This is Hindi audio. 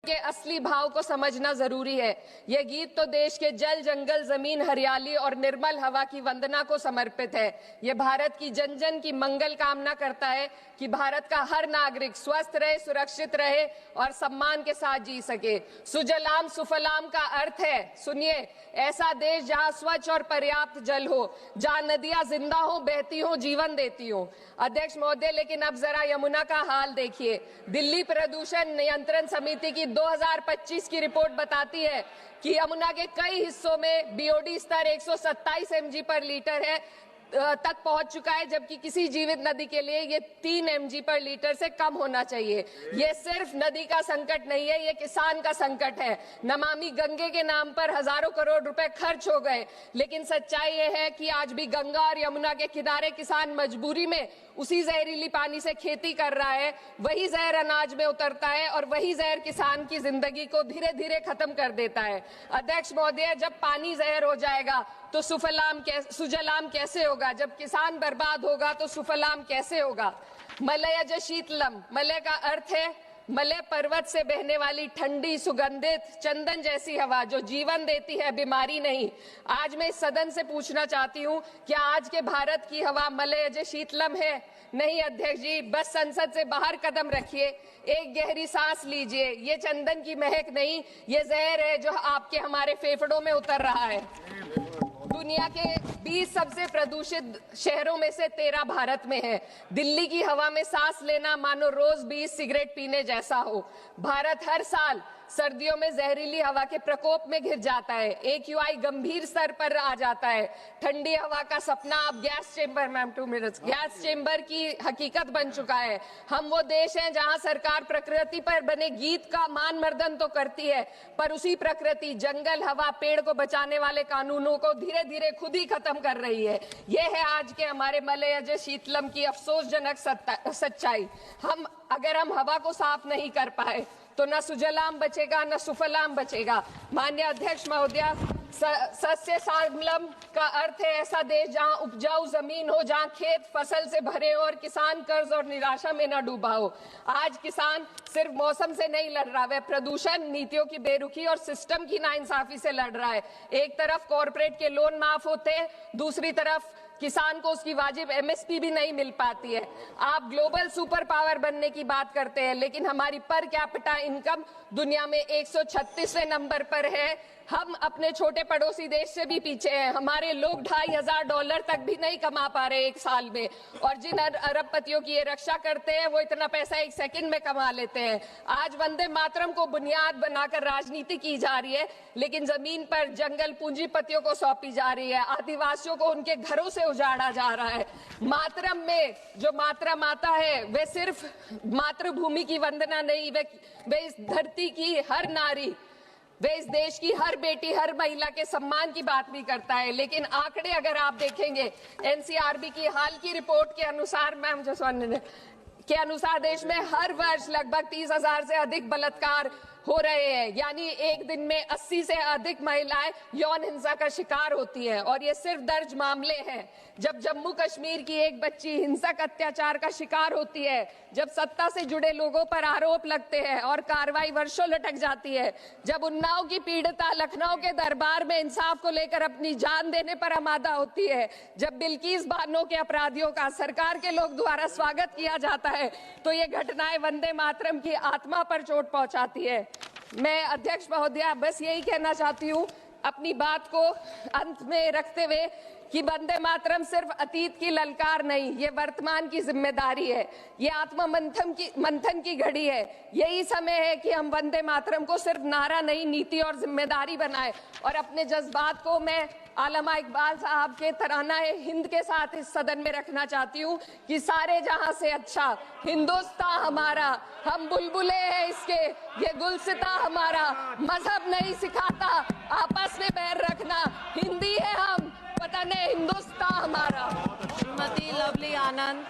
के असली भाव को समझना जरूरी है। ये गीत तो देश के जल, जंगल, जमीन, हरियाली और निर्मल हवा की वंदना को समर्पित है। ये भारत की जन जन की मंगल कामना करता है कि भारत का हर नागरिक स्वस्थ रहे, सुरक्षित रहे और सम्मान के साथ जी सके। सुजलाम सुफलाम का अर्थ है, सुनिए, ऐसा देश जहां स्वच्छ और पर्याप्त जल हो, जहां नदियां जिंदा हो, बहती हो, जीवन देती हो। अध्यक्ष महोदय, लेकिन अब जरा यमुना का हाल देखिए। दिल्ली प्रदूषण नियंत्रण समिति की 2025 की रिपोर्ट बताती है कि यमुना के कई हिस्सों में बीओडी स्तर 127 mg पर लीटर है तक पहुंच चुका है, जबकि किसी जीवित नदी के लिए ये 3 mg पर लीटर से कम होना चाहिए। ये सिर्फ नदी का संकट नहीं है, ये किसान का संकट है। नमामि गंगे के नाम पर हजारों करोड़ रुपए खर्च हो गए, लेकिन सच्चाई ये है कि आज भी गंगा और यमुना के किनारे किसान मजबूरी में उसी जहरीली पानी से खेती कर रहा है। वही जहर अनाज में उतरता है और वही जहर किसान की जिंदगी को धीरे धीरे खत्म कर देता है। अध्यक्ष महोदय, जब पानी जहर हो जाएगा तो सुजलाम कैसे होगा? जब किसान बर्बाद होगा तो सुफलाम कैसे होगा? मलयज शीतलम, मलय का अर्थ है मलय पर्वत से बहने वाली ठंडी, सुगंधित, चंदन जैसी हवा जो जीवन देती है, बीमारी नहीं। आज मैं इस सदन से पूछना चाहती हूँ, क्या आज के भारत की हवा मलयज शीतलम है? नहीं अध्यक्ष जी, बस संसद से बाहर कदम रखिए, एक गहरी सांस लीजिए। ये चंदन की महक नहीं, ये जहर है जो आपके हमारे फेफड़ों में उतर रहा है। दुनिया के 20 सबसे प्रदूषित शहरों में से 13 भारत में है। दिल्ली की हवा में सांस लेना मानो रोज 20 सिगरेट पीने जैसा हो। भारत हर साल सर्दियों में जहरीली हवा के प्रकोप में घिर जाता है। AQI गंभीर स्तर पर आ जाता है। ठंडी हवा का सपना अब गैस चेंबर की हकीकत बन चुका है। हम वो देश हैं जहां सरकार प्रकृति पर बने गीत का मान मर्दन तो करती है, पर उसी प्रकृति, जंगल, हवा, पेड़ को बचाने वाले कानूनों को धीरे धीरे खुद ही खत्म कर रही है। ये है आज के हमारे मलयज शीतलम की अफसोसजनक सच्चाई। अगर हम हवा को साफ नहीं कर पाए तो न सुजलाम बचेगा, न सुफलाम बचेगा। माननीय अध्यक्ष महोदया, सस्य श्यामलम का अर्थ है ऐसा देश जहां उपजाऊ जमीन हो, जहां खेत फसल से भरे हो और किसान कर्ज और निराशा में न डूबा हो। आज किसान सिर्फ मौसम से नहीं लड़ रहा, वह प्रदूषण, नीतियों की बेरुखी और सिस्टम की नाइंसाफी से लड़ रहा है। एक तरफ कॉर्पोरेट के लोन माफ होते हैं, दूसरी तरफ किसान को उसकी वाजिब MSP भी नहीं मिल पाती है। आप ग्लोबल सुपर पावर बनने की बात करते हैं, लेकिन हमारी पर कैपिटा इनकम दुनिया में 136वें नंबर पर है। हम अपने छोटे पड़ोसी देश से भी पीछे हैं। हमारे लोग $2500 तक भी नहीं कमा पा रहे एक साल में, और जिन अरबपतियों की ये रक्षा करते हैं वो इतना पैसा एक सेकंड में कमा लेते हैं। आज वंदे मातरम को बुनियाद बनाकर राजनीति की जा रही है, लेकिन जमीन पर जंगल पूंजीपतियों को सौंपी जा रही है। आदिवासियों को उनके घरों से उजाड़ा जा रहा है। मातरम में जो मात्रा माता है वे सिर्फ मातृभूमि की वंदना नहीं, वे इस धरती की हर नारी, वे इस देश की हर बेटी, हर महिला के सम्मान की बात भी करता है। लेकिन आंकड़े अगर आप देखेंगे, NCRB की हाल की रिपोर्ट के अनुसार, मैम के अनुसार देश में हर वर्ष लगभग 30,000 से अधिक बलात्कार हो रहे हैं। यानी एक दिन में 80 से अधिक महिलाएं यौन हिंसा का शिकार होती हैं, और ये सिर्फ दर्ज मामले हैं। जब जम्मू कश्मीर की एक बच्ची हिंसक अत्याचार का शिकार होती है, जब सत्ता से जुड़े लोगों पर आरोप लगते हैं और कार्रवाई वर्षों लटक जाती है, जब उन्नाव की पीड़िता लखनऊ के दरबार में इंसाफ को लेकर अपनी जान देने पर आमादा होती है, जब बिल्किस बानो के अपराधियों का सरकार के लोग द्वारा स्वागत किया जाता है, तो ये घटनाएं वंदे मातरम की आत्मा पर चोट पहुंचाती है। मैं अध्यक्ष महोदया बस यही कहना चाहती हूँ अपनी बात को अंत में रखते हुए कि वंदे मातरम सिर्फ अतीत की ललकार नहीं, ये वर्तमान की जिम्मेदारी है। ये आत्म मंथन की घड़ी है। यही समय है कि हम वंदे मातरम को सिर्फ नारा नहीं, नीति और जिम्मेदारी बनाए। और अपने जज्बात को मैं आलमा इकबाल साहब के तराना हिंद के साथ इस सदन में रखना चाहती हूँ कि सारे जहां से अच्छा हिंदुस्तान हमारा, हम बुलबुले हैं इसके, ये गुलसिता हमारा, मजहब नहीं सिखाता आपस में बैर रखना, हिंदी है हम, वतन है हिंदुस्तान हमारा। श्रीमती लवली आनंद।